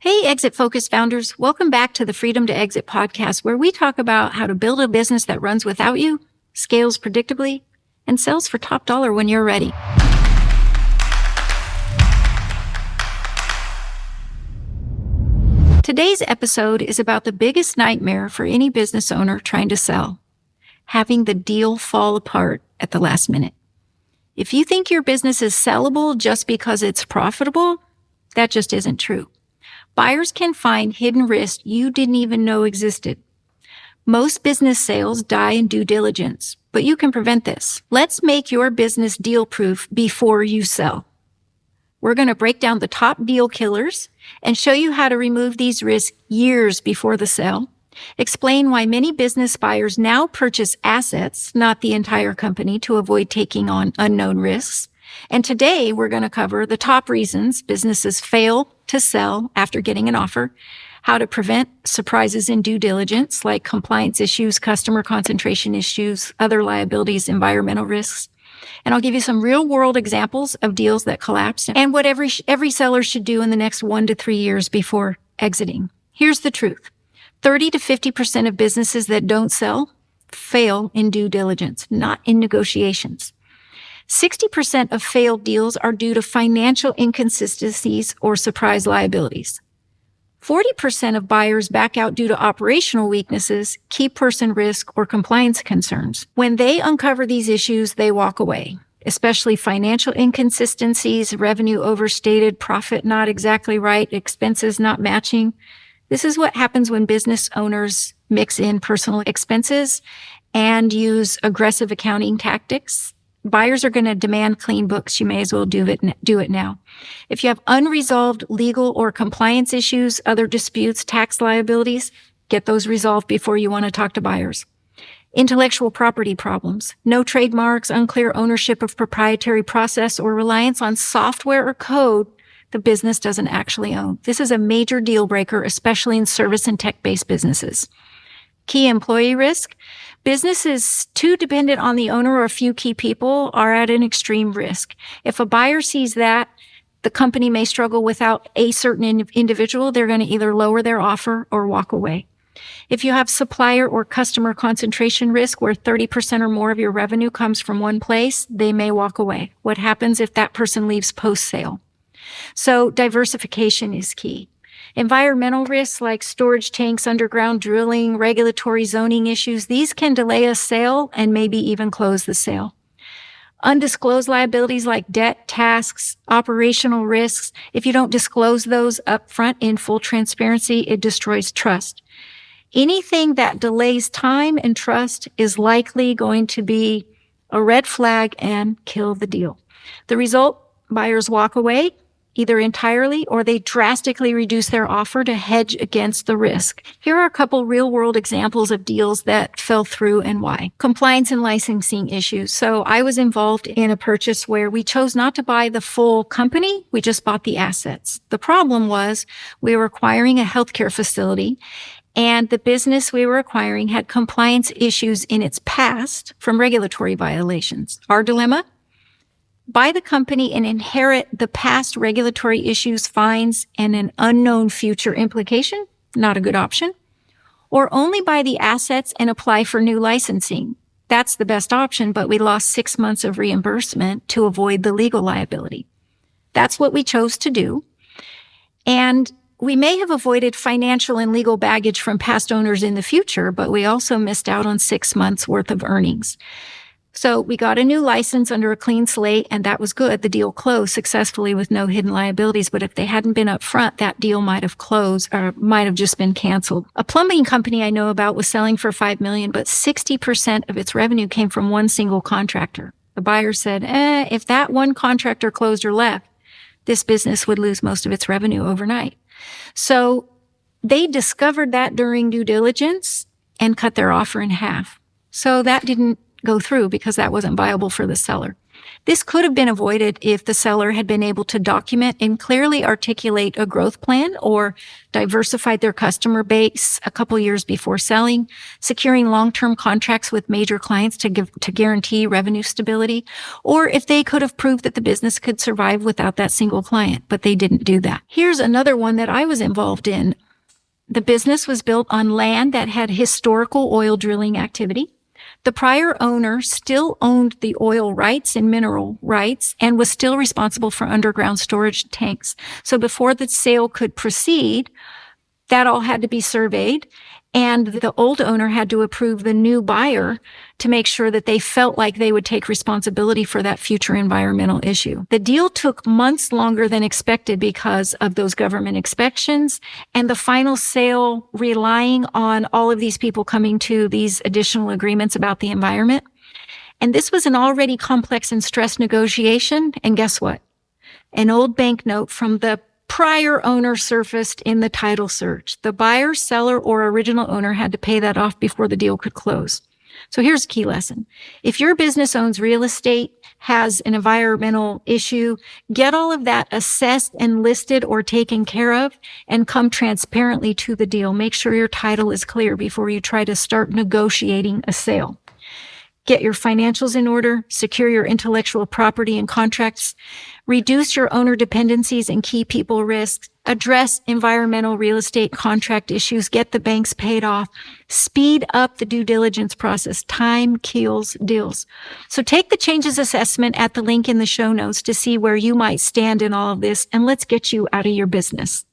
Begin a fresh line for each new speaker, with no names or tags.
Hey, Exit Focus founders, welcome back to the Freedom to Exit podcast, where we talk about how to build a business that runs without you, scales predictably, and sells for top dollar when you're ready. Today's episode is about the biggest nightmare for any business owner trying to sell: having the deal fall apart at the last minute. If you think your business is sellable just because it's profitable, that just isn't true. Buyers can find hidden risks you didn't even know existed. Most business sales die in due diligence, but you can prevent this. Let's make your business deal-proof before you sell. We're going to break down the top deal killers and show you how to remove these risks years before the sale, explain why many business buyers now purchase assets, not the entire company, to avoid taking on unknown risks. And today we're going to cover the top reasons businesses fail to sell after getting an offer, how to prevent surprises in due diligence like compliance issues, customer concentration issues, other liabilities, environmental risks. And I'll give you some real world examples of deals that collapsed and what every seller should do in the next 1 to 3 years before exiting. Here's the truth. 30 to 50% of businesses that don't sell fail in due diligence, not in negotiations. 60% of failed deals are due to financial inconsistencies or surprise liabilities. 40% of buyers back out due to operational weaknesses, key person risk, or compliance concerns. When they uncover these issues, they walk away, especially financial inconsistencies, revenue overstated, profit not exactly right, expenses not matching. This is what happens when business owners mix in personal expenses and use aggressive accounting tactics. Buyers are going to demand clean books. You may as well do it now. If you have unresolved legal or compliance issues, other disputes, tax liabilities, get those resolved before you want to talk to buyers. Intellectual property problems, no trademarks, unclear ownership of proprietary process, or reliance on software or code the business doesn't actually own. This is a major deal breaker, especially in service and tech-based businesses. Key employee risk. Businesses too dependent on the owner or a few key people are at an extreme risk. If a buyer sees that the company may struggle without a certain individual, they're going to either lower their offer or walk away. If you have supplier or customer concentration risk where 30% or more of your revenue comes from one place, they may walk away. What happens if that person leaves post-sale? So diversification is key. Environmental risks like storage tanks, underground drilling, regulatory zoning issues, these can delay a sale and maybe even close the sale. Undisclosed liabilities like debt, tasks, operational risks, if you don't disclose those up front in full transparency, it destroys trust. Anything that delays time and trust is likely going to be a red flag and kill the deal. The result, buyers walk away, either entirely or they drastically reduce their offer to hedge against the risk. Here are a couple real-world examples of deals that fell through and why. Compliance and licensing issues. So I was involved in a purchase where we chose not to buy the full company. We just bought the assets. The problem was we were acquiring a healthcare facility, and the business we were acquiring had compliance issues in its past from regulatory violations. Our dilemma? Buy the company and inherit the past regulatory issues, fines, and an unknown future implication? Not a good option. Or only buy the assets and apply for new licensing. That's the best option, but we lost 6 months of reimbursement to avoid the legal liability. That's what we chose to do. And we may have avoided financial and legal baggage from past owners in the future, but we also missed out on 6 months worth of earnings. So we got a new license under a clean slate, and that was good. The deal closed successfully with no hidden liabilities. But if they hadn't been up front, that deal might have closed or might have just been canceled. A plumbing company I know about was selling for $5 million, but 60% of its revenue came from one single contractor. The buyer said, if that one contractor closed or left, this business would lose most of its revenue overnight. So they discovered that during due diligence and cut their offer in half. So that didn't go through because that wasn't viable for the seller. This could have been avoided if the seller had been able to document and clearly articulate a growth plan or diversified their customer base a couple years before selling, securing long-term contracts with major clients to guarantee revenue stability, or if they could have proved that the business could survive without that single client, but they didn't do that. Here's another one that I was involved in. The business was built on land that had historical oil drilling activity. The prior owner still owned the oil rights and mineral rights and was still responsible for underground storage tanks. So before the sale could proceed, that all had to be surveyed, and the old owner had to approve the new buyer to make sure that they felt like they would take responsibility for that future environmental issue. The deal took months longer than expected because of those government inspections and the final sale relying on all of these people coming to these additional agreements about the environment. And this was an already complex and stressed negotiation. And guess what? An old banknote from the prior owner surfaced in the title search. The buyer, seller, or original owner had to pay that off before the deal could close. So here's a key lesson. If your business owns real estate, has an environmental issue, get all of that assessed and listed or taken care of, and come transparently to the deal. Make sure your title is clear before you try to start negotiating a sale. Get your financials in order, secure your intellectual property and contracts, reduce your owner dependencies and key people risks, address environmental real estate contract issues, get the banks paid off, speed up the due diligence process. Time kills deals. So take the changes assessment at the link in the show notes to see where you might stand in all of this, and let's get you out of your business.